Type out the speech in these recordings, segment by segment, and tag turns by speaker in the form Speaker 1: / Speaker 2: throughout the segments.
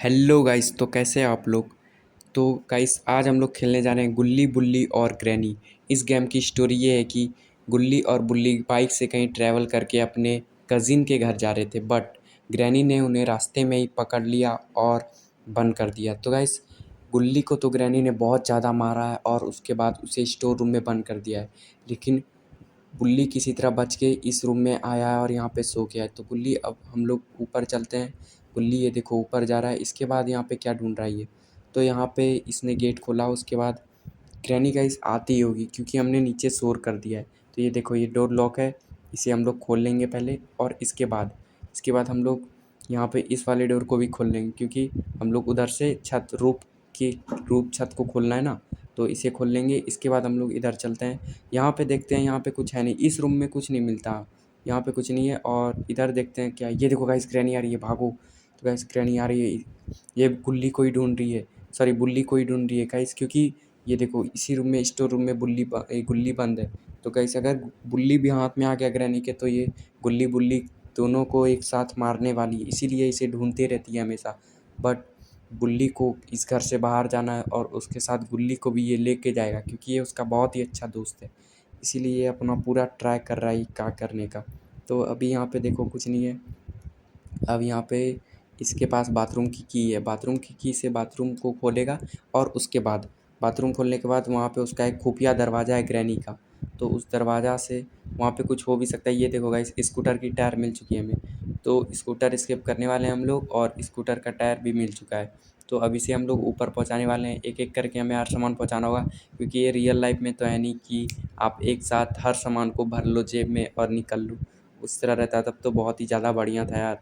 Speaker 1: Hello guys. तो कैसे हैं आप लोग। तो गाइस आज हम लोग खेलने जा रहे हैं गुल्ली बुल्ली और ग्रैनी। इस गेम की स्टोरी ये है कि गुल्ली और बुल्ली बाइक से कहीं ट्रैवल करके अपने कज़िन के घर जा रहे थे, बट ग्रैनी ने उन्हें रास्ते में ही पकड़ लिया और बंद कर दिया। तो गाइस गुल्ली को तो ग्रैनी ने बहुत ज़्यादा मारा है और उसके बाद उसे स्टोर रूम में बंद कर दिया है, लेकिन गुल्ली किसी तरह बच के इस रूम में आया है और यहाँ पे सो गया है। तो गुल्ली, अब हम लोग ऊपर चलते हैं। गुल्ली ये देखो ऊपर जा रहा है। इसके बाद यहाँ पे क्या ढूंढ रहा है ये। तो यहाँ पे इसने गेट खोला, उसके बाद ग्रैनी गाइस आती ही होगी क्योंकि हमने नीचे शोर कर दिया है। तो ये देखो ये डोर लॉक है, इसे हम लोग खोल लेंगे पहले और इसके बाद हम लोग यहाँ पे इस वाले डोर को भी खोल लेंगे क्योंकि हम लोग उधर से रूप छत को खोलना है ना, तो इसे खोल लेंगे। इसके बाद हम लोग इधर चलते हैं, यहाँ पे देखते हैं। यहाँ पे कुछ है नहीं, इस रूम में कुछ नहीं मिलता, यहाँ पे कुछ नहीं है। और इधर देखते हैं क्या। ये देखो गाइस ग्रैनी आ रही है, भागो। तो गाइस ग्रैनी आ रही है, ये गुल्ली को ही ढूंढ रही है, सॉरी बुल्ली को ही ढूंढ रही है गाइस, क्योंकि ये देखो इसी रूम में, स्टोर रूम में गुल्ली बंद है। तो गाइस अगर बुल्ली भी हाथ में आ गया ग्रैनी के, तो ये गुल्ली बुल्ली दोनों को एक साथ मारने वाली है, इसीलिए इसे ढूंढते रहती है हमेशा। बट बुल्ली को इस घर से बाहर जाना है और उसके साथ गुल्ली को भी ये लेके जाएगा क्योंकि ये उसका बहुत ही अच्छा दोस्त है, इसीलिए ये अपना पूरा ट्राई कर रहा है क्या करने का। तो अभी यहाँ पे देखो कुछ नहीं है। अब यहाँ पे इसके पास बाथरूम की है, बाथरूम की से बाथरूम को खोलेगा और उसके बाद बाथरूम खोलने के बाद वहाँ पे उसका एक खुफिया दरवाज़ा है ग्रैनी का। तो उस दरवाज़ा से वहाँ पे कुछ हो भी सकता है। ये देखो गाइस स्कूटर की टायर मिल चुकी है हमें, तो स्कूटर स्किप करने वाले हैं हम लोग और स्कूटर का टायर भी मिल चुका है। तो अब इसे हम लोग ऊपर पहुँचाने वाले हैं, एक एक करके हमें हर सामान पहुँचाना होगा क्योंकि ये रियल लाइफ में तो है नहीं कि आप एक साथ हर सामान को भर लो जेब में और निकल लो। उस तरह रहता तब तो बहुत ही ज़्यादा बढ़िया था यार।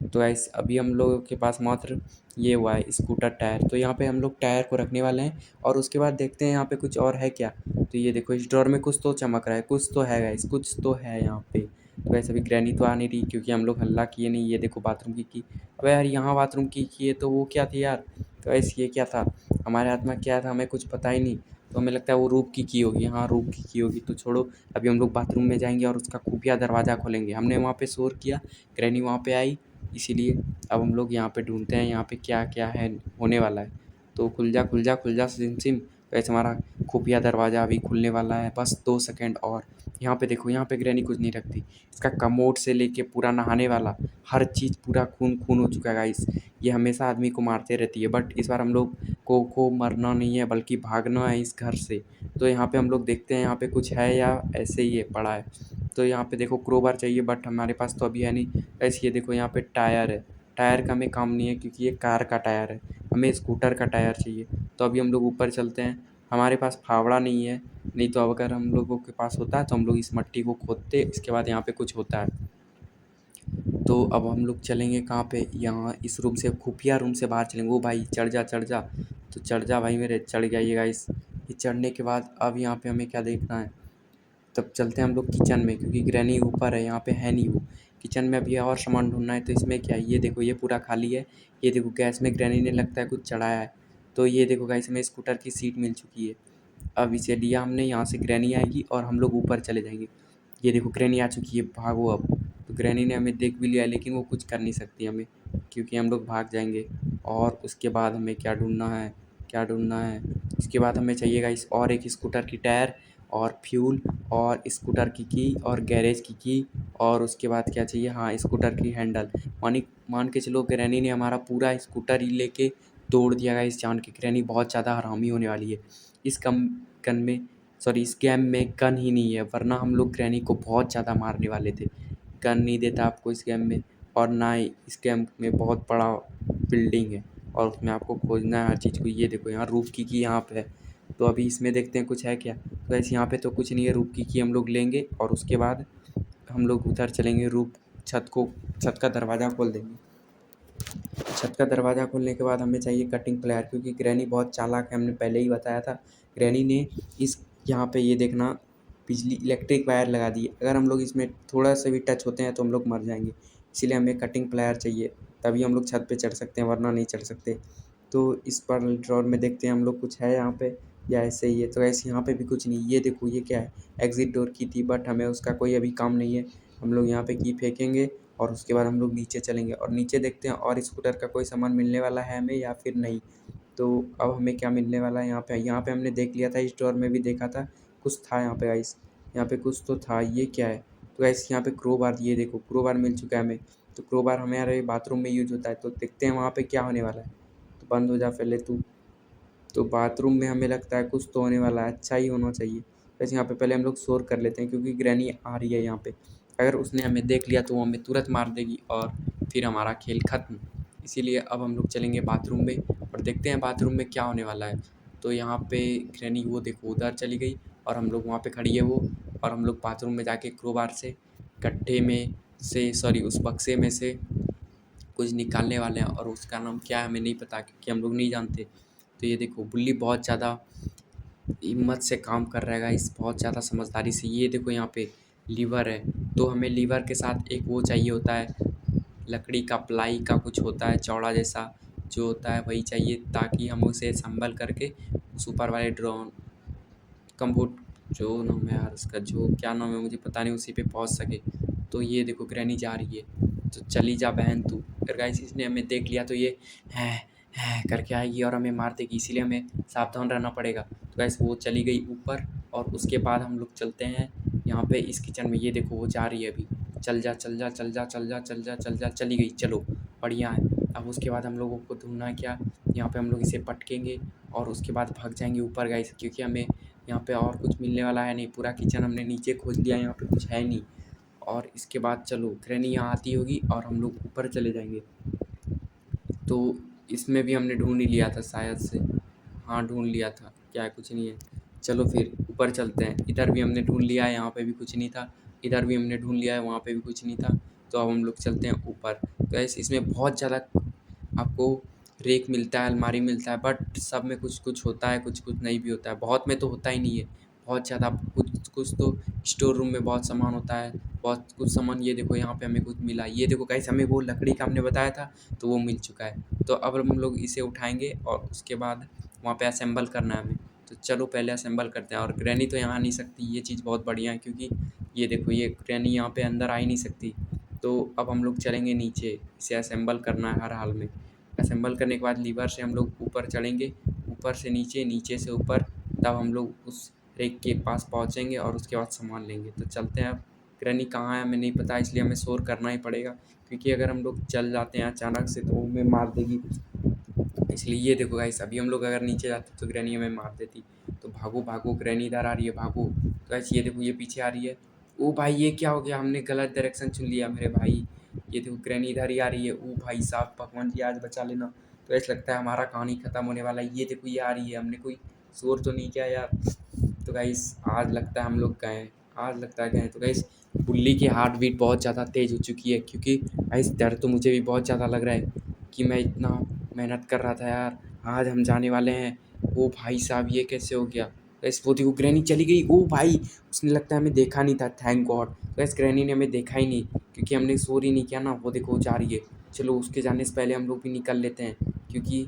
Speaker 1: तो गाइस अभी हम लोगों के पास मात्र ये हुआ है स्कूटर टायर, तो यहाँ पे हम लोग टायर को रखने वाले हैं और उसके बाद देखते हैं यहाँ पे कुछ और है क्या। तो ये देखो इस ड्रॉर में कुछ तो चमक रहा है, कुछ तो है गाइस, कुछ तो है यहाँ पे। तो वैसे अभी ग्रैनी तो आ नहीं रही क्योंकि हम लोग हल्ला किए नहीं। ये देखो बाथरूम की अबे यार यहाँ बाथरूम की है, तो वो क्या थी यार। तो ऐसे ये क्या था, हमारे हाथ में क्या था हमें कुछ पता ही नहीं। तो हमें लगता है वो रूप की होगी, हाँ रूप की होगी। तो छोड़ो, अभी हम लोग बाथरूम में जाएंगे और उसका खुफिया दरवाज़ा खोलेंगे। हमने वहाँ पे शोर किया, ग्रैनी वहाँ पे आई, इसीलिए अब हम लोग यहाँ पे ढूंढते हैं यहाँ पे क्या क्या है होने वाला है। तो खुल जा खुल जा खुल जा सिम सिम। वैसे हमारा खुफिया दरवाज़ा अभी खुलने वाला है, बस 2 सेकंड और। यहाँ पे देखो, यहाँ पे ग्रैनी कुछ नहीं रखती। इसका कमोड से लेके पूरा नहाने वाला हर चीज़ पूरा खून खून हो चुका है गाइस। ये हमेशा आदमी को मारते रहती है, बट इस बार हम लोग को मरना नहीं है बल्कि भागना है इस घर से। तो यहाँ पे हम लोग देखते हैं यहाँ पे कुछ है या ऐसे ही है पड़ा है। तो यहाँ पे देखो क्रोबार चाहिए, बट हमारे पास तो अभी है नहीं। ऐसे ये देखो यहाँ पे टायर है, टायर का हमें काम नहीं है क्योंकि ये कार का टायर है, हमें स्कूटर का टायर चाहिए। तो अभी हम लोग ऊपर चलते हैं। हमारे पास फावड़ा नहीं है, नहीं तो अगर हम लोगों के पास होता है तो हम लोग इस मट्टी को खोदते, इसके बाद यहाँ पे कुछ होता है। तो अब हम लोग चलेंगे कहाँ पे, यहाँ इस रूम से, खुफिया रूम से बाहर चलेंगे। वो भाई चढ़ जा चढ़ जा। तो चढ़ जा भाई मेरे, चढ़ गया ये गाइस। ये चढ़ने के बाद अब यहाँ पे हमें क्या देखना है। तब चलते हैं हम लोग किचन में क्योंकि ग्रैनी ऊपर है, यहाँ पे है नहीं वो। किचन में अभी और सामान ढूंढना है। तो इसमें क्या है, ये देखो ये पूरा खाली है। ये देखो गैस में ग्रैनी ने लगता है कुछ चढ़ाया है। तो ये देखो गाइस हमें स्कूटर की सीट मिल चुकी है। अब इसे लिया हमने, यहाँ से ग्रैनी आएगी और हम लोग ऊपर चले जाएंगे। ये देखो ग्रैनी आ चुकी है, भागो अब। तो ग्रैनी ने हमें देख भी लिया है लेकिन वो कुछ कर नहीं सकती हमें क्योंकि हम लोग भाग जाएंगे। और उसके बाद हमें क्या ढूंढना है, क्या ढूंढना है। इसके बाद हमें चाहिएगा इस और एक स्कूटर की टायर और फ्यूल और स्कूटर की और गैरेज की और उसके बाद क्या चाहिए, हाँ स्कूटर की हैंडल। मान के चलो ग्रैनी ने हमारा पूरा स्कूटर ही लेके तोड़ दिया गया। इस जान के ग्रैनी बहुत ज़्यादा हरामी होने वाली है। इस कम गन में, सॉरी इस गेम में गन ही नहीं है, वरना हम लोग ग्रैनी को बहुत ज़्यादा मारने वाले थे। गन नहीं देता आपको इस गेम में, और ना ही इस गेम में बहुत बड़ा बिल्डिंग है और उसमें आपको खोजना है हर चीज़ को। ये देखो यहाँ रूप की यहाँ पे है। तो अभी इसमें देखते हैं कुछ है क्या। तो ऐसे यहाँ पे तो कुछ नहीं है। रूप की हम लोग लेंगे और उसके बाद हम लोग उधर चलेंगे, रूप छत का दरवाज़ा खोल देंगे। छत का दरवाज़ा खोलने के बाद हमें चाहिए कटिंग प्लायर क्योंकि ग्रैनी बहुत चालाक है, हमने पहले ही बताया था। ग्रैनी ने इस यहाँ पे ये देखना बिजली इलेक्ट्रिक वायर लगा दी है। अगर हम लोग इसमें थोड़ा सा भी टच होते हैं तो हम लोग मर जाएंगे, इसीलिए हमें कटिंग प्लायर चाहिए, तभी हम लोग छत पे चढ़ सकते हैं, वरना नहीं चढ़ सकते। तो इस पर ड्रॉर में देखते हैं हम लोग कुछ है यहाँ पे या ऐसे ही है। तो ऐसे यहाँ पे भी कुछ नहीं। ये देखो ये क्या है, एग्जिट डोर की थी, बट हमें उसका कोई अभी काम नहीं है। हम लोग यहाँ पे की फेंकेंगे और उसके बाद हम लोग नीचे चलेंगे और नीचे देखते हैं और स्कूटर का कोई सामान मिलने वाला है हमें या फिर नहीं। तो अब हमें क्या मिलने वाला है यहाँ पे हमने देख लिया था, इस ड्रॉअर में भी देखा था, कुछ था यहाँ पे गाइस, यहाँ पे कुछ तो था। ये क्या है? तो गाइस यहाँ पे क्रोबार, ये देखो क्रोबार मिल चुका है हमें। तो क्रोबार हमारे बाथरूम में यूज होता है, तो देखते हैं वहाँ पे क्या होने वाला है। तो बंद हो जा पहले तू। तो बाथरूम में हमें लगता है कुछ तो होने वाला है, अच्छा ही होना चाहिए। वैसे यहाँ पे पहले हम लोग शोर कर लेते हैं क्योंकि ग्रैनी आ रही है यहाँ पे। अगर उसने हमें देख लिया तो वो हमें तुरंत मार देगी और फिर हमारा खेल ख़त्म। इसीलिए अब हम लोग चलेंगे बाथरूम में और देखते हैं बाथरूम में क्या होने वाला है। तो यहाँ पे ग्रैनी वो देखो उधर चली गई और हम लोग वहाँ पे खड़ी है वो, और हम लोग बाथरूम में जाके क्रोबार से गड्ढे में से सॉरी उस बक्से में से कुछ निकालने वाले हैं, और उसका नाम क्या है हमें नहीं पता क्योंकि हम लोग नहीं जानते। तो ये देखो बुल्ली बहुत ज़्यादा हिम्मत से काम कर रहा है गाइस, बहुत ज़्यादा समझदारी से। ये देखो यहाँ पे लीवर है, तो हमें लीवर के साथ एक वो चाहिए होता है, लकड़ी का प्लाई का कुछ होता है चौड़ा जैसा जो होता है, वही चाहिए ताकि हम उसे संभल करके उस ऊपर वाले ड्रोन कंप्यूट जो नाम है यार उसका, जो क्या नाम है मुझे पता नहीं, उसी पे पहुंच सके। तो ये देखो ग्रैनी जा रही है, तो चली जा बहन तू। अगर गाइस इसने हमें देख लिया तो ये है करके आएगी और हमें मार देगी, इसीलिए हमें सावधान रहना पड़ेगा। तो गाइस वो चली गई ऊपर, और उसके बाद हम लोग चलते हैं यहाँ पे इस किचन में। ये देखो वो जा रही है अभी, चल जा चल जा चल जा चल जा चल जा चल जा, चली गई, चलो बढ़िया है। अब उसके बाद हम लोगों को ढूंढना है क्या, यहाँ पे हम लोग इसे पटकेंगे और उसके बाद भाग जाएंगे ऊपर गाइस, क्योंकि हमें यहाँ पे और कुछ मिलने वाला है नहीं। पूरा किचन हमने नीचे खोज लिया, यहाँ पे कुछ है नहीं। और इसके बाद चलो ग्रैनी यहाँ आती होगी और हम लोग ऊपर चले जाएंगे। तो इसमें भी हमने ढूंढ ही लिया था शायद से, हाँ ढूंढ लिया था, क्या है कुछ नहीं है। चलो फिर ऊपर चलते हैं, इधर भी हमने ढूंढ लिया है, यहाँ पे भी कुछ नहीं था, इधर भी हमने ढूंढ लिया है, वहाँ पे भी कुछ नहीं था। तो अब हम लोग चलते हैं ऊपर। तो ऐसे इसमें बहुत ज़्यादा आपको रेक मिलता है, अलमारी मिलता है, बट सब में कुछ कुछ होता है, कुछ कुछ नहीं भी होता है, बहुत में तो होता ही नहीं है। बहुत ज़्यादा कुछ कुछ तो स्टोर रूम में बहुत सामान होता है, बहुत कुछ सामान। ये देखो यहाँ पे हमें कुछ मिला, ये देखो गाइस हमें वो लकड़ी का हमने बताया था, तो वो मिल चुका है। तो अब हम लोग इसे उठाएंगे और उसके बाद वहाँ पे असेंबल करना है हमें। तो चलो पहले असेंबल करते हैं। और ग्रैनी तो यहाँ आ नहीं सकती, ये चीज़ बहुत बढ़िया है क्योंकि ये देखो ये ग्रैनी यहाँ पे अंदर आ ही नहीं सकती। तो अब हम लोग चलेंगे नीचे, इसे असेंबल करना है हर हाल में। असेंबल करने के बाद लीवर से हम लोग ऊपर चढ़ेंगे, ऊपर से नीचे, नीचे से ऊपर, तब हम लोग उस रेक के पास पहुँचेंगे और उसके बाद सामान लेंगे। तो चलते हैं। अब ग्रैनी कहाँ है हमें नहीं पता, इसलिए हमें शोर करना ही पड़ेगा, क्योंकि अगर हम लोग चल जाते हैं अचानक से तो वो हमें मार देगी। इसलिए ये देखो गाइस अभी हम लोग अगर नीचे जाते तो ग्रैनी हमें मार देती। तो भागो भागो, ग्रैनी इधर आ रही है, भागो। तो गाइस ये देखो ये पीछे आ रही है। ओ भाई ये क्या हो गया, हमने गलत डायरेक्शन चुन लिया मेरे भाई। ये देखो ग्रैनी इधर ही आ रही है। ओ भाई साहब भगवान जी आज बचा लेना। तो ऐसा लगता है हमारा कहानी ख़त्म होने वाला है। ये देखो ये आ रही है, हमने कोई शोर तो नहीं किया यार। तो गाइस आज लगता है हम लोग गए हैं, आज लगता है गए। तो गाइस बुल्ली की हार्ट बीट बहुत ज़्यादा तेज़ हो चुकी है, क्योंकि गाइस डर तो मुझे भी बहुत ज़्यादा लग रहा है कि मैं इतना मेहनत कर रहा था यार, आज हम जाने वाले हैं। ओ भाई साहब ये कैसे हो गया। गाइस वो देखो ग्रैनी चली गई। ओ भाई उसने लगता है हमें देखा नहीं था, थैंक गॉड। गाइस ग्रैनी ने हमें देखा ही नहीं क्योंकि हमने शोर ही नहीं किया ना। वो देखो वो जा रही है। चलो उसके जाने से पहले हम लोग भी निकल लेते हैं, क्योंकि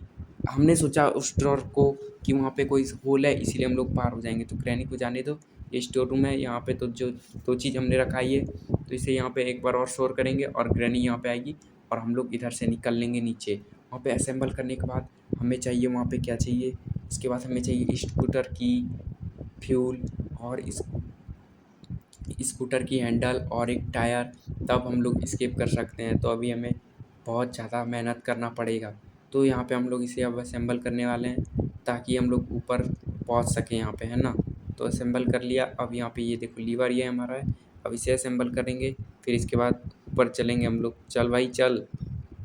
Speaker 1: हमने सोचा उस ड्रॉर को कि वहाँ पे कोई होल है, इसीलिए हम लोग पार हो जाएंगे। तो ग्रैनी को जाने दो, ये स्टोर रूम है, यहाँ पे तो जो दो चीज़ हमने रखा है, तो इसे यहाँ पे एक बार और शोर करेंगे और ग्रैनी यहाँ पे आएगी और हम लोग इधर से निकल लेंगे नीचे। वहाँ पे असेंबल करने के बाद हमें चाहिए वहाँ पे क्या चाहिए, इसके बाद हमें चाहिए स्कूटर की फ्यूल और इस स्कूटर की हैंडल और एक टायर, तब हम लोग स्केप कर सकते हैं। तो अभी हमें बहुत ज़्यादा मेहनत करना पड़ेगा। तो यहाँ पे हम लोग इसे अब असेंबल करने वाले हैं ताकि हम लोग ऊपर पहुँच सकें यहाँ पे, है ना। तो असेंबल कर लिया। अब यहाँ पे ये देखो लीवर ये हमारा है, अब इसे असेंबल करेंगे, फिर इसके बाद ऊपर चलेंगे हम लोग। चल भाई चल।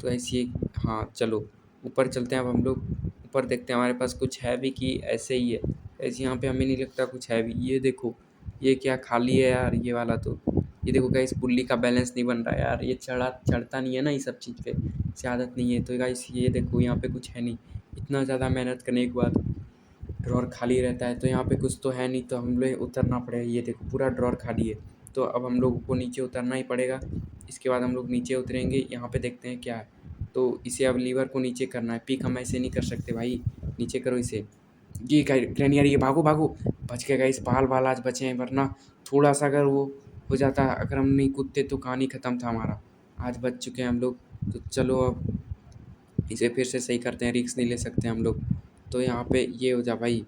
Speaker 1: तो ऐसे हाँ चलो ऊपर चलते हैं। अब हम लोग ऊपर देखते हैं हमारे पास कुछ है भी कि ऐसे ही है। ऐसे यहाँ पे हमें नहीं लगता कुछ है भी। ये देखो ये क्या खाली है यार ये वाला। तो ये देखो गाइस पुल्ली का बैलेंस नहीं बन रहा है यार, ये चढ़ता नहीं है ना, ये सब चीज़ पे से आदत नहीं है। तो गाइस ये देखो यहाँ पे कुछ है नहीं, इतना ज़्यादा मेहनत करने के बाद ड्रॉर खाली रहता है, तो यहाँ पे कुछ तो है नहीं, तो हम लोग उतरना पड़ेगा। ये देखो पूरा ड्रॉर खाली है, तो अब हम लोगों को नीचे उतरना ही पड़ेगा। इसके बाद हम लोग नीचे उतरेंगे, यहाँ पे देखते हैं क्या है। तो इसे अब लीवर को नीचे करना है, पिक हम ऐसे नहीं कर सकते भाई, नीचे करो इसे। ये ग्रैनी आ रही है, भागो भागो। बच गए गाइस, बाल बाल आज बचे हैं, वरना थोड़ा सा अगर वो हो जाता, अगर हम नहीं कूदते तो कहानी ख़त्म था हमारा। आज बच चुके हैं हम लोग। तो चलो अब इसे फिर से सही करते हैं, रिस्क नहीं ले सकते हम लोग। तो यहाँ पे ये हो जा भाई।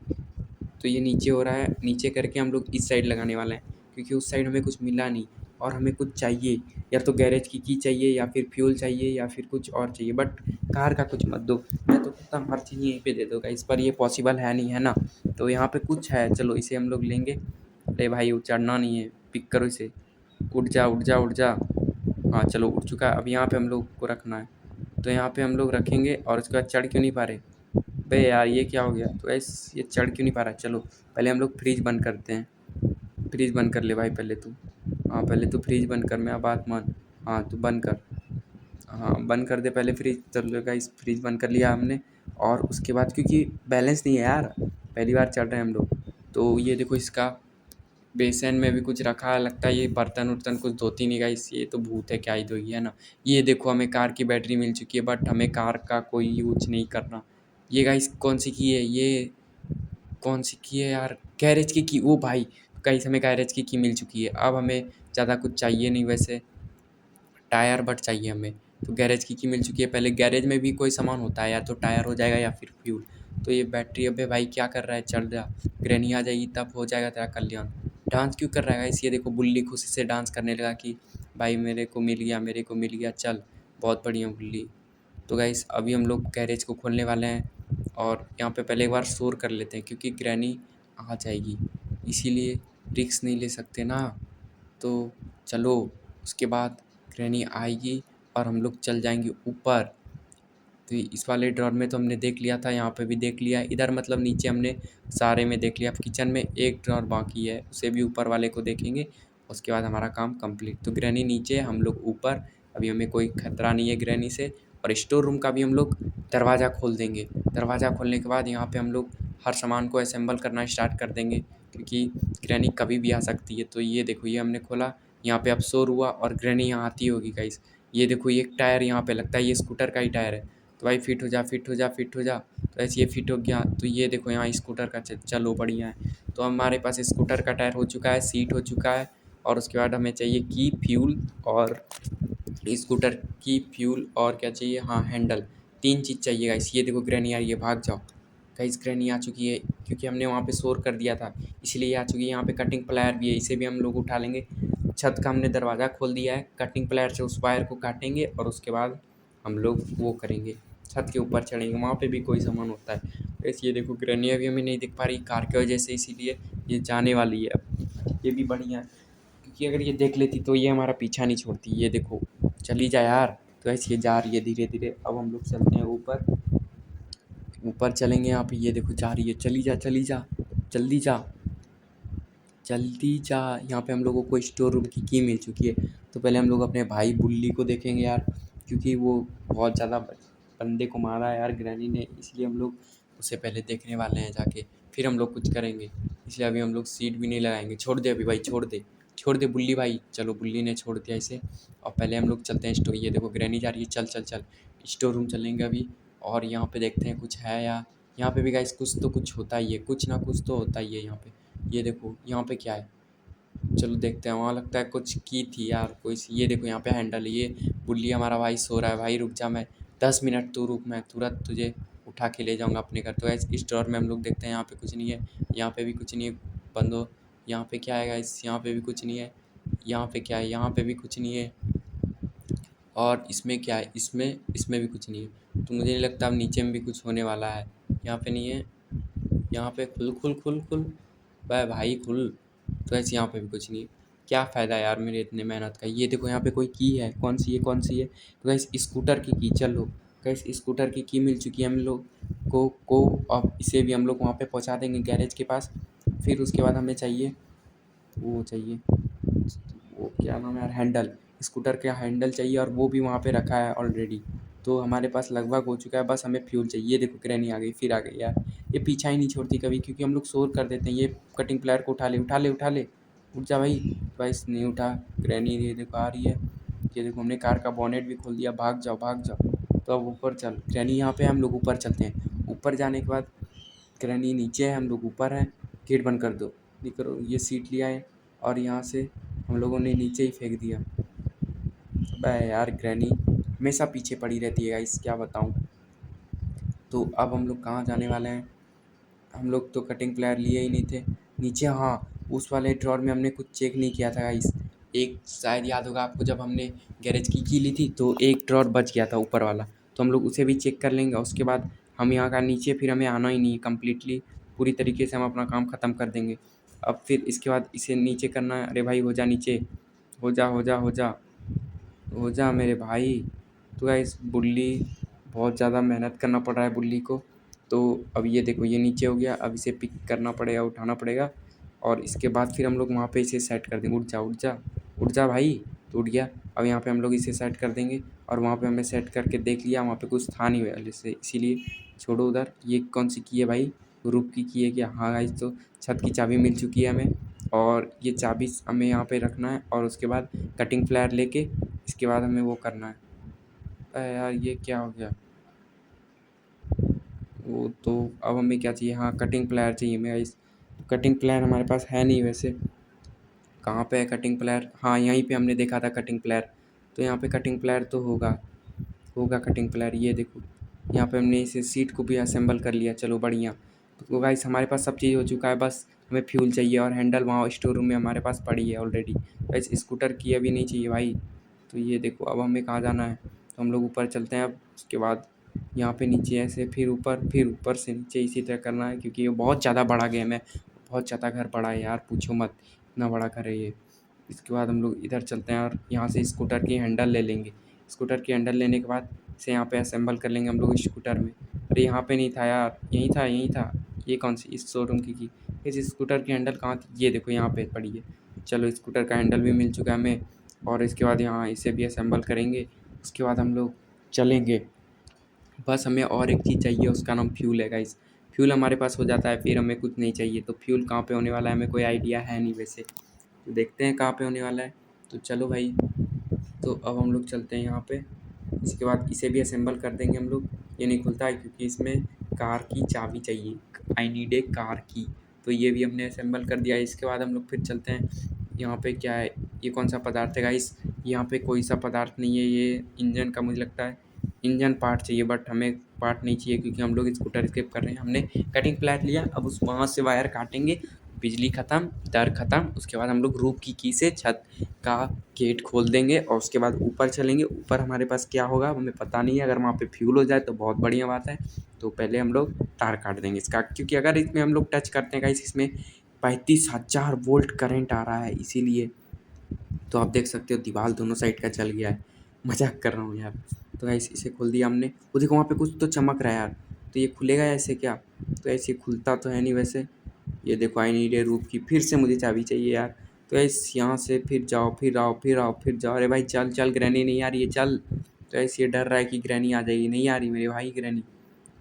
Speaker 1: तो ये नीचे हो रहा है, नीचे करके हम लोग इस साइड लगाने वाले हैं, क्योंकि उस साइड हमें कुछ मिला नहीं और हमें कुछ चाहिए। या तो गैरेज की चाहिए, या फिर फ्यूल चाहिए, या फिर कुछ और चाहिए, बट कार का कुछ मत दो। मैं तो कहता हूँ हर चीज़ यहीं पे दे दो इस पर, ये पॉसिबल है नहीं, है ना। तो यहाँ पे कुछ है, चलो इसे हम लोग लेंगे। अरे भाई चढ़ना नहीं है, पिक करो इसे। उड़ जा उड़ जा उड़ जा। हाँ चलो उड़ चुका है। अब यहाँ पे हम लोग को रखना है, तो यहाँ पे हम लोग रखेंगे। और उसके बाद चढ़ क्यों नहीं पा रहे बे यार, ये क्या हो गया। तो ऐस ये चढ़ क्यों नहीं पा रहा। चलो पहले हम लोग फ्रीज बंद करते हैं। फ्रीज बंद कर ले भाई पहले तू। हाँ पहले तू फ्रीज बंद कर, मेरा बात मान। हाँ तू बंद कर। हाँ बंद कर दे पहले फ्रीज। चलो गाइस फ्रीज बंद कर लिया हमने। और उसके बाद क्योंकि बैलेंस नहीं है यार, पहली बार चढ़ रहे हैं हम लोग। तो ये देखो इसका बेसन में भी कुछ रखा है, लगता है ये बर्तन उर्तन कुछ धोती नहीं गाइस, ये तो भूत है, क्या ही धोगी, है ना। ये देखो हमें कार की बैटरी मिल चुकी है, बट हमें कार का कोई यूज नहीं करना। ये गाइस कौन सी की है, ये कौन सी की है यार, गैरेज की। ओ भाई गाइस हमें गैरेज की मिल चुकी है। अब हमें ज़्यादा कुछ चाहिए नहीं वैसे, टायर बट चाहिए हमें। तो गैरेज की मिल चुकी है। पहले गैरेज में भी कोई सामान होता है, या तो टायर हो जाएगा या फिर फ्यूल। तो ये बैटरी, अबे भाई क्या कर रहा है, चल जा। ग्रैनी आ जाएगी तब हो जाएगा तेरा कल्याण। डांस क्यों कर रहा है गाइस, ये देखो बुल्ली खुशी से डांस करने लगा कि भाई मेरे को मिल गया, मेरे को मिल गया, चल बहुत बढ़िया बुल्ली। तो गाइस अभी हम लोग गैरेज को खोलने वाले हैं। और यहाँ पे पहले एक बार शोर कर लेते हैं, क्योंकि ग्रैनी आ जाएगी, इसीलिए रिस्क नहीं ले सकते ना। तो चलो उसके बाद ग्रैनी आएगी और हम लोग चल जाएंगे ऊपर। तो इस वाले ड्रॉर में तो हमने देख लिया था, यहाँ पे भी देख लिया, इधर मतलब नीचे हमने सारे में देख लिया। अब किचन में एक ड्रॉर बाकी है, उसे भी ऊपर वाले को देखेंगे। उसके बाद हमारा काम कंप्लीट। तो ग्रैनी नीचे, हम लोग ऊपर। अभी हमें कोई खतरा नहीं है ग्रैनी से। और स्टोर रूम का भी हम लोग दरवाज़ा खोल देंगे। दरवाज़ा खोलने के बाद यहाँ पे हम लोग हर सामान को असेंबल करना स्टार्ट कर देंगे, क्योंकि ग्रैनी कभी भी आ सकती है। तो ये देखो ये हमने खोला, यहाँ पे अब शोर हुआ और ग्रैनी यहाँ आती होगी गाइस। ये देखो ये एक टायर यहाँ पे लगता है, ये स्कूटर का ही टायर है। तो भाई फिट हो जा, फिट हो जा, फिट हो जा। तो ऐसे ये फिट हो गया। तो ये देखो यहाँ स्कूटर का चलो बढ़िया है। तो हमारे पास स्कूटर का टायर हो चुका है, सीट हो चुका है। और उसके बाद हमें चाहिए की फ्यूल, और स्कूटर की फ्यूल, और क्या चाहिए, हाँ हैंडल। तीन चीज़ चाहिए गाइस। ये देखो ग्रैनी आ रही है, भाग जाओ। गाइस ग्रैनी आ चुकी है, क्योंकि हमने वहाँ पे शोर कर दिया था, इसलिए आ चुकी है। यहाँ पे कटिंग प्लायर भी है, इसे भी हम लोग उठा लेंगे। छत का हमने दरवाज़ा खोल दिया है, कटिंग प्लायर से उस वायर को काटेंगे और उसके बाद हम लोग वो करेंगे, छत के ऊपर चढ़ेंगे। वहाँ पे भी कोई सामान होता है। वैसे ये देखो ग्रैनी अभी हमें नहीं दिख पा रही कार की वजह से, इसीलिए ये जाने वाली है अब। ये भी बढ़िया है, क्योंकि अगर ये देख लेती तो ये हमारा पीछा नहीं छोड़ती। ये देखो चली जा यार। तो ऐसे ये जा रही है धीरे धीरे। अब हम लोग चलते हैं ऊपर। ऊपर चलेंगे, यहाँ पे ये देखो जा रही है, चली जा चली जा, जल्दी जा जल्दी जा। यहाँ पे हम लोगों को स्टोर रूम की मिल चुकी है। तो पहले हम लोग अपने भाई बुल्ली को देखेंगे यार, क्योंकि वो बहुत ज़्यादा बंदे को मारा है यार ग्रैनी ने, इसलिए हम लोग उसे पहले देखने वाले हैं जाके, फिर हम लोग कुछ करेंगे। इसलिए अभी हम लोग सीट भी नहीं लगाएंगे। छोड़ दे अभी भाई, छोड़ दे, छोड़ दे बुल्ली भाई। चलो बुल्ली ने छोड़ दिया इसे। और पहले हम लोग चलते हैं स्टोर। ये देखो ग्रैनी जा रही है, चल चल चल, स्टोर रूम चलेंगे अभी। और यहाँ पे देखते हैं कुछ है या, यहाँ पे भी गाइस कुछ तो कुछ होता ही है, कुछ ना कुछ तो होता ही है यहाँ पे। ये देखो यहाँ पे क्या है, चलो देखते हैं। वहाँ लगता है कुछ की थी यार कोई सी। ये देखो यहाँ पे हैंडल है। ये बुल्ली हमारा भाई सो रहा है। भाई रुक जा, मैं 10 मिनट तू रुक, मैं तुरंत तुझे उठा के ले जाऊँगा अपने घर। तो ऐसे इस स्टोर में हम लोग देखते हैं, यहाँ पे कुछ नहीं है, यहाँ पे भी कुछ नहीं है। बंदो यहाँ पे क्या है गाइस, यहाँ पे भी कुछ नहीं है। यहाँ पे क्या है, यहाँ पे भी कुछ नहीं है। और इसमें क्या है, इसमें इसमें भी कुछ नहीं है। तो मुझे नहीं लगता अब नीचे में भी कुछ होने वाला है। यहाँ पे नहीं है। यहाँ पे खुल खुल खुल खुल, भाई भाई खुल। तो ऐसे यहाँ पे भी कुछ नहीं है। क्या फ़ायदा यार मेरे इतने मेहनत का। ये देखो यहाँ पे कोई की है, कौन सी है, कौन सी है। तो गैस स्कूटर की चलो गैस स्कूटर की मिल चुकी है हम लोग को। अब इसे भी हम लोग वहाँ पे पहुँचा देंगे गैरेज के पास। फिर उसके बाद हमें चाहिए, वो चाहिए, वो क्या नाम है यार, हैंडल। स्कूटर का हैंडल चाहिए, और वो भी वहाँ पे रखा है ऑलरेडी। तो हमारे पास लगभग हो चुका है, बस हमें फ्यूल चाहिए। ये देखो ग्रैनी आ गई, फिर आ गई यार। ये पीछा ही नहीं छोड़ती कभी, क्योंकि हम लोग शोर कर देते हैं। ये कटिंग प्लायर को उठा ले उठा ले उठा ले, उठ जा भाई। भाई नहीं उठा। ग्रैनी ये देखो आ रही है। ये देखो हमने कार का बॉनेट भी खोल दिया, भाग जाओ भाग जाओ। तो अब ऊपर चल, ग्रैनी यहाँ पे है, हम लोग ऊपर चलते हैं। ऊपर जाने के बाद ग्रैनी नीचे है, हम लोग ऊपर हैं। गेट बंद कर दो, ये करो। ये सीट लिया है और यहाँ से हम लोगों ने नीचे ही फेंक दिया। बे यार ग्रैनी हमेशा पीछे पड़ी रहती है गाइस, क्या बताऊँ। तो अब हम लोग कहाँ जाने वाले हैं। हम लोग तो कटिंग प्लायर लिए ही नहीं थे। नीचे हाँ, उस वाले ड्रॉर में हमने कुछ चेक नहीं किया था गाइस। एक शायद याद होगा आपको, जब हमने गैरेज की ली थी तो एक ड्रॉर बच गया था ऊपर वाला, तो हम लोग उसे भी चेक कर लेंगे। उसके बाद हम यहाँ का नीचे फिर हमें आना ही नहीं है कम्प्लीटली, पूरी तरीके से हम अपना काम ख़त्म कर देंगे। अब फिर इसके बाद इसे नीचे करना है। अरे भाई हो जा नीचे, हो जा हो जा हो जा हो जा मेरे भाई। तो गाइस बुल्ली बहुत ज़्यादा मेहनत करना पड़ रहा है बुल्ली को। तो अब ये देखो ये नीचे हो गया, अब इसे पिक करना पड़ेगा, उठाना पड़ेगा। और इसके बाद फिर हम लोग वहाँ पे इसे सेट कर देंगे। उठ जा उठ जा उठ जा भाई। तो उठ गया। अब यहाँ पे हम लोग इसे सेट कर देंगे। और वहाँ पे हमने सेट करके देख लिया, वहाँ पे कुछ था नहीं पहले से, इसीलिए छोड़ो उधर। ये कौन सी की है भाई, रूप की है क्या? हाँ गाइस, तो छत की चाबी मिल चुकी है हमें। और ये चाबी हमें यहाँ पे रखना है, और उसके बाद कटिंग प्लायर लेके इसके बाद हमें वो करना है। अरे यार ये क्या हो गया। वो तो अब हमें क्या चाहिए, हाँ कटिंग प्लायर चाहिए हमें गाइस। कटिंग प्लायर हमारे पास है नहीं वैसे। कहाँ पे है कटिंग प्लायर? हाँ यहीं पे हमने देखा था कटिंग प्लायर। तो यहाँ पे कटिंग प्लायर तो होगा, होगा कटिंग प्लायर। ये देखो यहाँ पे हमने इसे सीट को भी असेंबल कर लिया, चलो बढ़िया। तो गाइस हमारे पास सब चीज़ हो चुका है, बस हमें फ्यूल चाहिए। और हैंडल वहाँ स्टोर रूम में हमारे पास पड़ी है ऑलरेडी। वैसे स्कूटर की अभी नहीं चाहिए भाई। तो ये देखो अब हमें कहाँ जाना है। तो हम लोग ऊपर चलते हैं अब। उसके बाद यहाँ पे नीचे ऐसे, फिर ऊपर से नीचे, इसी तरह करना है क्योंकि ये बहुत ज़्यादा बड़ा गेम है। बहुत ज़्यादा घर बड़ा है यार, पूछो मत, इतना बड़ा घर है ये। इसके बाद हम लोग इधर चलते हैं और यहाँ से स्कूटर की हैंडल ले लेंगे। स्कूटर की हैंडल लेने के बाद इसे यहाँ पे असेंबल कर लेंगे हम लोग स्कूटर में। अरे यहाँ पे नहीं था यार, यहीं था यहीं था। ये कौन सी, इस शोरूम की इस स्कूटर की हैंडल कहाँ थी? ये देखो यहाँ पे पड़ी है। चलो स्कूटर का हैंडल भी मिल चुका है हमें। और इसके बाद यहाँ इसे भी असेंबल करेंगे। उसके बाद हम लोग चलेंगे। बस हमें और एक चीज़ चाहिए, उसका नाम फ्यूल है गाइस। फ्यूल हमारे पास हो जाता है फिर हमें कुछ नहीं चाहिए। तो फ्यूल कहाँ पे होने वाला है हमें कोई आइडिया है नहीं वैसे। तो देखते हैं कहाँ पे होने वाला है। तो चलो भाई, तो अब हम लोग चलते हैं यहाँ पे। इसके बाद इसे भी असेंबल कर देंगे हम लोग। ये नहीं खुलता है क्योंकि इसमें कार की चाबी चाहिए, आई नीड ए कार की। तो ये भी हमने असेंबल कर दिया है। इसके बाद हम लोग फिर चलते हैं। यहाँ पे क्या है, ये कौन सा पदार्थ है गाइस? यहाँ पे कोई सा पदार्थ नहीं है, ये इंजन का मुझे लगता है। इंजन पार्ट चाहिए, बट हमें पार्ट नहीं चाहिए क्योंकि हम लोग स्कूटर स्किप कर रहे हैं। हमने कटिंग प्लाट लिया, अब उस वहाँ से वायर काटेंगे। बिजली ख़त्म, दर ख़त्म। उसके बाद हम लोग रूफ की से छत का गेट खोल देंगे और उसके बाद ऊपर चलेंगे। ऊपर हमारे पास क्या होगा हमें पता नहीं है। अगर वहाँ पे फ्यूल हो जाए तो बहुत बढ़िया बात है। तो पहले हम लोग तार काट देंगे इसका, क्योंकि अगर इसमें हम लोग टच करते हैं गाइस, इसमें 35,000 वोल्ट करंट आ रहा है इसीलिए। तो आप देख सकते हो दीवार दोनों साइड का जल गया है। मजाक कर रहा हूँ यार। तो गाइस इसे खोल दिया हमने। वो देखो वहाँ पे कुछ तो चमक रहा है यार। तो ये खुलेगा ऐसे क्या? तो ऐसे खुलता तो है नहीं वैसे। ये देखो आई नीड ए रूफ की, फिर से मुझे चाबी चाहिए यार। तो ऐसे यहाँ से फिर जाओ, फिर आओ, फिर आओ, फिर जाओ। अरे भाई चल चल, ग्रैनी नहीं आ रही है, चल। तो ऐसे ये डर रहा है कि ग्रैनी आ जाएगी, नहीं आ रही मेरे भाई ग्रैनी।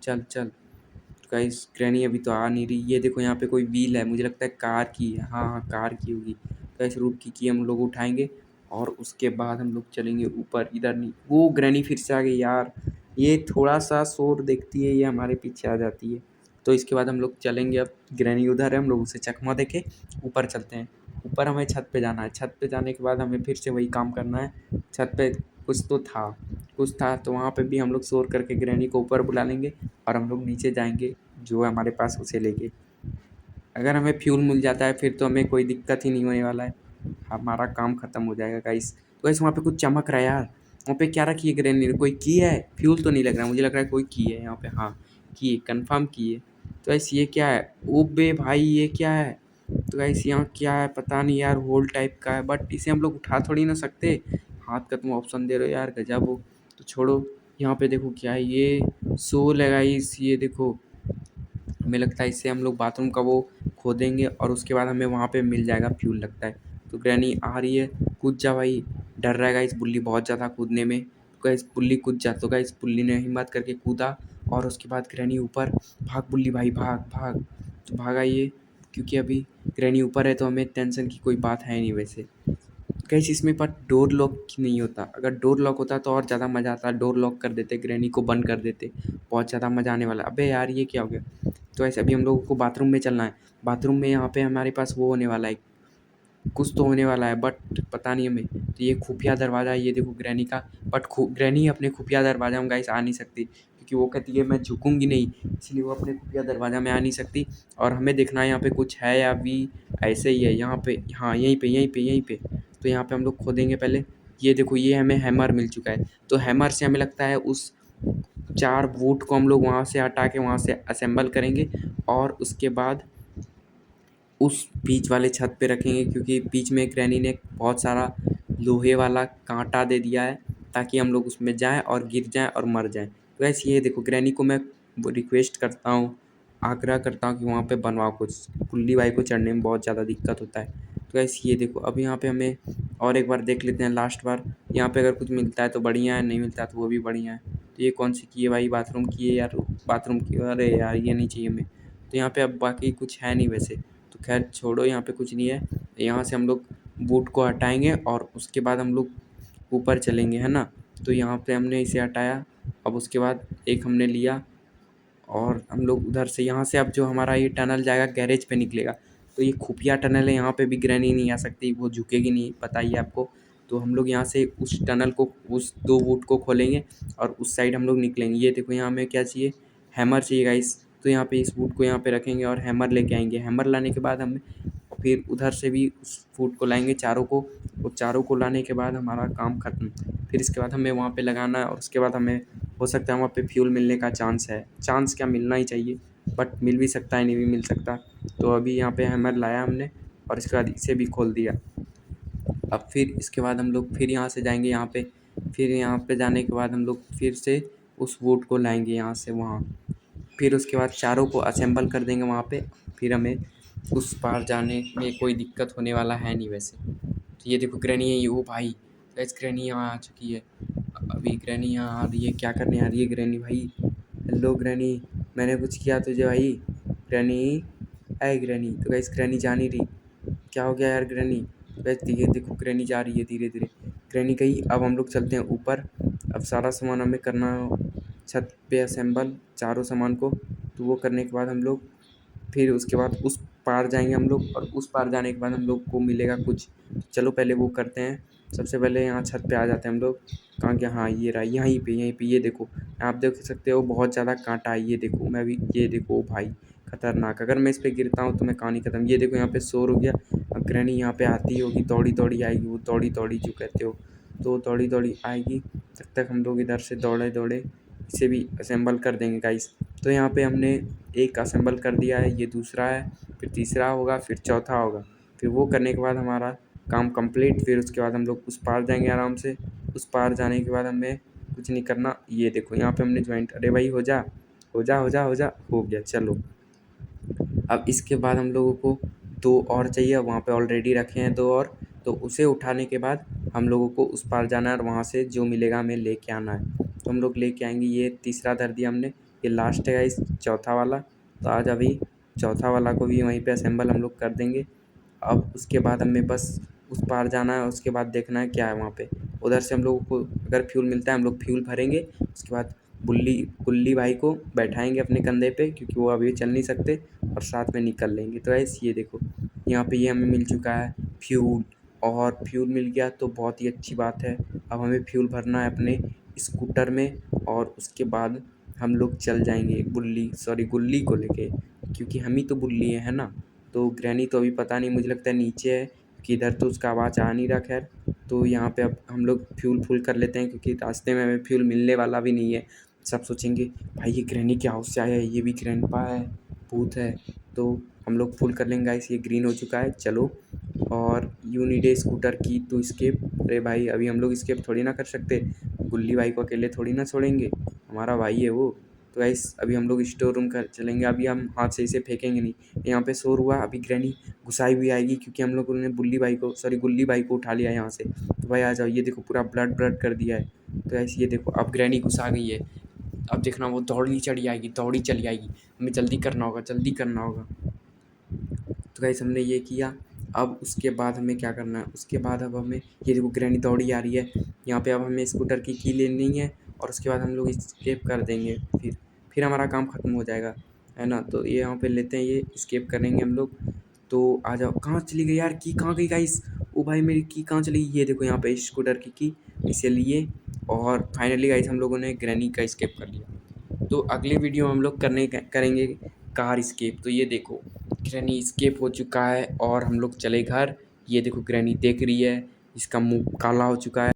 Speaker 1: चल चल। तो गाइस ग्रैनी अभी तो आ नहीं रही। ये देखो यहाँ पे कोई व्हील है, मुझे लगता है कार की है। हाँ हाँ कार की होगी। तो इस रूफ की हम लोग उठाएंगे। और उसके बाद हम लोग चलेंगे ऊपर। इधर नहीं, वो ग्रैनी फिर से आ गई यार। ये थोड़ा सा शोर देखती है, ये हमारे पीछे आ जाती है। तो इसके बाद हम लोग चलेंगे। अब ग्रैनी उधर है, हम लोग उसे चकमा देके ऊपर चलते हैं। ऊपर हमें छत पे जाना है। छत पे जाने के बाद हमें फिर से वही काम करना है। छत पे कुछ था तो वहाँ पे भी हम लोग शोर करके ग्रैनी को ऊपर बुला लेंगे। और हम लोग नीचे जाएंगे जो है हमारे पास उसे लेके। अगर हमें फ्यूल मिल जाता है फिर तो हमें कोई दिक्कत ही नहीं होने वाला है, हमारा काम ख़त्म हो जाएगा गाइस। तो गाइस वहाँ पे कुछ चमक रहा है यार। वहाँ पे क्या रखी है ग्रैनी ने? कोई की है? फ्यूल तो नहीं लग रहा, मुझे लग रहा है कोई की है यहाँ पे। हाँ की है, कन्फर्म की है। तो गाइस ये क्या है? ओ बे भाई ये क्या है? तो गाइस यहाँ क्या है पता नहीं यार, होल टाइप का है, बट इसे हम लोग उठा थोड़ी ना सकते। हाथ का तुम ऑप्शन दे रहे हो यार, गजब हो। तो छोड़ो। यहाँ पे देखो क्या है, ये सोल है गाइस, ये देखो। हमें लगता है इससे हम लोग बाथरूम का वो खोदेंगे और उसके बाद हमें वहाँ पे मिल जाएगा फ्यूल लगता है। तो ग्रैनी आ रही है, कूद जा भाई। डर रहा है गाइस बुल्ली बहुत ज़्यादा कूदने में। तो गाइस बुल्ली कूद जा। तो गाइस बुल्ली ने हिम्मत करके कूदा। और उसके बाद ग्रैनी ऊपर। भाग बुल्ली भाई भाग भाग। तो भागा ये, क्योंकि अभी ग्रैनी ऊपर है तो हमें टेंशन की कोई बात है नहीं वैसे। गाइस इसमें पर डोर लॉक नहीं होता। अगर डोर लॉक होता तो और ज़्यादा मज़ा आता। डोर लॉक कर देते, ग्रैनी को बंद कर देते, बहुत ज़्यादा मज़ा आने वाला। अबे यार ये क्या हो गया? तो ऐसे अभी हम लोगों को बाथरूम में चलना है। बाथरूम में यहाँ पे हमारे पास वो होने वाला है, कुछ तो होने वाला है, बट पता नहीं हमें। तो ये खुफिया दरवाज़ा है, ये देखो ग्रैनी का। बट ग्रैनी अपने खुफिया दरवाज़ा में गाइस आ नहीं सकती, क्योंकि वो कहती है मैं झुकूंगी नहीं, इसलिए वो अपने खुफिया दरवाज़ा में आ नहीं सकती। और हमें देखना है यहाँ पे कुछ है या अभी ऐसे ही है यहाँ पे। हाँ, यहीं पे। तो यहाँ पे हम लोग खोदेंगे पहले। ये देखो, ये हमें हैमर मिल चुका है। तो हैमर से हमें लगता है उस 4 वुड को हम लोग वहाँ से हटा के वहाँ से असेंबल करेंगे, और उसके बाद उस बीच वाले छत पे रखेंगे, क्योंकि बीच में ग्रैनी ने बहुत सारा लोहे वाला कांटा दे दिया है, ताकि हम लोग उसमें जाएं और गिर जाएं और मर जाएं। तो ऐसे ये देखो, ग्रैनी को मैं रिक्वेस्ट करता हूँ, आग्रह करता हूँ कि वहाँ पे बनवाओ कुछ। कुल्ली बाई को चढ़ने में बहुत ज़्यादा दिक्कत होता है। तो ऐसे ये देखो, अब यहाँ पे हमें और एक बार देख लेते हैं, लास्ट बार। यहाँ पे अगर कुछ मिलता है तो बढ़िया है, नहीं मिलता है तो वो भी बढ़िया है। तो ये कौन सी की है भाई? बाथरूम की है यार, बाथरूम की। अरे यार, ये नहीं चाहिए हमें। तो यहाँ पे अब बाकी कुछ है नहीं वैसे, तो खैर छोड़ो, यहाँ पे कुछ नहीं है। यहाँ से हम लोग बूट को हटाएंगे और उसके बाद हम लोग ऊपर चलेंगे, है ना। तो यहाँ पे हमने इसे हटाया। अब उसके बाद एक हमने लिया, और हम लोग उधर से, यहाँ से अब जो हमारा ये टनल जाएगा गैरेज पे निकलेगा। तो ये खुफिया टनल है, यहाँ पे भी ग्रैनी नहीं आ सकती, वो झुकेगी नहीं, पता ही है आपको। तो हम लोग यहाँ से उस टनल को, उस 2 वुड को खोलेंगे और उस साइड हम लोग निकलेंगे। ये देखो, यहाँ हमें क्या चाहिए? हैमर चाहिए गाइस। तो यहाँ पे इस वुड को यहाँ पे रखेंगे और हैमर लेके आएंगे। हैमर लाने के बाद हम फिर उधर से भी उस वुड को लाएंगे चारों को, और चारों को लाने के बाद हमारा काम ख़त्म। फिर इसके बाद हमें वहाँ पे लगाना है, और उसके बाद हमें हो सकता है वहाँ पे फ्यूल मिलने का चांस है। चांस क्या, मिलना ही चाहिए, बट मिल भी सकता है, नहीं भी मिल सकता। तो अभी यहाँ पे हैमर लाया हमने, और इसके बाद इसे भी खोल दिया। अब फिर इसके बाद हम लोग फिर यहाँ से जाएंगे यहाँ पे। फिर यहाँ पे जाने के बाद हम लोग फिर से उस वुड को लाएंगे यहाँ से वहाँ। फिर उसके बाद चारों को असेंबल कर देंगे वहाँ पे। फिर हमें उस पार जाने में कोई दिक्कत होने वाला है नहीं वैसे। तो ये देखो ग्रैनी है, ये ओ भाई, गैस ग्रैनी यहाँ आ चुकी है। अभी ग्रैनी यहाँ आ रही है, क्या करने आ रही है ग्रैनी भाई? हेलो ग्रैनी, मैंने कुछ किया तुझे भाई? ग्रैनी, अय ग्रैनी। तो गैस ग्रैनी जा नहीं रही, क्या हो गया यार ग्रैनी? गैस ये देखो, ग्रैनी जा रही है धीरे धीरे। ग्रैनी गई। अब हम लोग चलते हैं ऊपर। अब सारा सामान हमें करना है छत पे असेंबल, चारों सामान को। तो वो करने के बाद हम लोग फिर उसके बाद उस पार जाएंगे हम लोग, और उस पार जाने के बाद हम लोग को मिलेगा कुछ। चलो पहले वो करते हैं। सबसे पहले यहाँ छत पे आ जाते हैं हम लोग। कहाँ गया? हाँ, ये रहा, यहीं पे ये देखो। आप देख सकते हो बहुत ज़्यादा कांटा है, ये देखो। मैं भी, ये देखो भाई, खतरनाक। अगर मैं इस पे गिरता हूँ तो मैं कहानी खत्म। ये देखो यहाँ पे शोर हो गया। अब ग्रैनी यहाँ पे आती होगी, दौड़ी दौड़ी आएगी, वो दौड़ी दौड़ी जो कहते हो, तो दौड़ी दौड़ी आएगी। तब तक हम लोग इधर से दौड़े दौड़े इसे भी असेंबल कर देंगे गाइस। तो यहाँ पे हमने एक असेंबल कर दिया है, ये दूसरा है, फिर तीसरा होगा, फिर चौथा होगा। फिर वो करने के बाद हमारा काम कंप्लीट। फिर उसके बाद हम लोग उस पार जाएंगे आराम से। उस पार जाने के बाद हमें कुछ नहीं करना। ये देखो यहाँ पे हमने ज्वाइंट, अरे भाई हो जा, हो जा, हो जा, हो जा, हो गया। चलो, अब इसके बाद हम लोगों को 2 और चाहिए, वहाँ पे ऑलरेडी रखे हैं 2 और। तो उसे उठाने के बाद हम लोगों को उस पार जाना है, और वहाँ से जो मिलेगा हमें लेके आना है। तो हम लोग लेके आएंगे। ये तीसरा धर दिया हमने, ये लास्ट है इस चौथा वाला। तो आज अभी चौथा वाला को भी वहीं पे असेंबल हम लोग कर देंगे। अब उसके बाद हमें बस उस पार जाना है, उसके बाद देखना है क्या है वहाँ पे। उधर से हम लोगों को अगर फ्यूल मिलता है हम लोग फ्यूल भरेंगे। उसके बाद कुल्ली भाई को बैठाएंगे अपने कंधे पे, क्योंकि वो अभी चल नहीं सकते, और साथ में निकल लेंगे। तो ऐसे ये देखो, यहाँ पे ये हमें मिल चुका है फ्यूल, और फ्यूल मिल गया तो बहुत ही अच्छी बात है। अब हमें फ्यूल भरना है अपने स्कूटर में, और उसके बाद हम लोग चल जाएंगे गुल्ली को लेके, क्योंकि हम ही तो बुल्ली हैं, है ना। तो ग्रैनी तो अभी पता नहीं, मुझे लगता है नीचे है, कि इधर तो उसका आवाज़ आ नहीं रहा। खैर, तो यहाँ पे अब हम लोग फ्यूल फुल कर लेते हैं, क्योंकि रास्ते में हमें फ्यूल मिलने वाला भी नहीं है। सब सोचेंगे भाई ये ग्रैनी के हाउस से आया है, ये भी ग्रैंडपा है, भूत है। तो हम लोग फुल कर लेंगे गाइस। ये ग्रीन हो चुका है, चलो। और यू नीड ए स्कूटर की टू स्केप। अरे भाई, अभी हम लोग स्केप थोड़ी ना कर सकते, गुल्ली भाई को अकेले थोड़ी ना छोड़ेंगे, हमारा भाई है वो। तो गाइस अभी हम लोग स्टोर रूम कर चलेंगे। अभी हम हाथ से इसे फेंकेंगे नहीं। यहाँ पे शोर हुआ, अभी ग्रैनी गुस्साई भी आएगी, क्योंकि हम लोगों ने गुल्ली भाई को उठा लिया यहाँ से। तो भाई आ जाओ, ये देखो पूरा ब्लड ब्लड कर दिया है। तो ऐसे ये देखो, अब ग्रैनी गुस्सा गई है। अब देखना वो दौड़ी चली आएगी, दौड़ी चली आएगी। हमें जल्दी करना होगा, जल्दी करना होगा। तो गाइस हमने ये किया। अब उसके बाद हमें क्या करना है? उसके बाद अब हमें, ये देखो ग्रैनी दौड़ी आ रही है यहाँ पे। अब हमें स्कूटर की लेनी है, और उसके बाद हम लोग स्केप कर देंगे। फिर हमारा काम ख़त्म हो जाएगा, है ना। तो ये यहाँ पे लेते हैं, ये स्केप करेंगे हम लोग। तो आ जाओ। कहाँ चली गई यार की, कहाँ गई गाइस? ओ भाई मेरी की कहाँ चली गई? ये देखो यहाँ पे स्कूटर की इसे लिए और फाइनली गाइस हम लोगों ने ग्रैनी का स्केप कर लिया। तो अगले वीडियो हम लोग करेंगे कार स्केप। तो ये देखो ग्रैनी स्केप हो चुका है और हम लोग चले घर। ये देखो ग्रैनी देख रही है, इसका मुंह काला हो चुका है।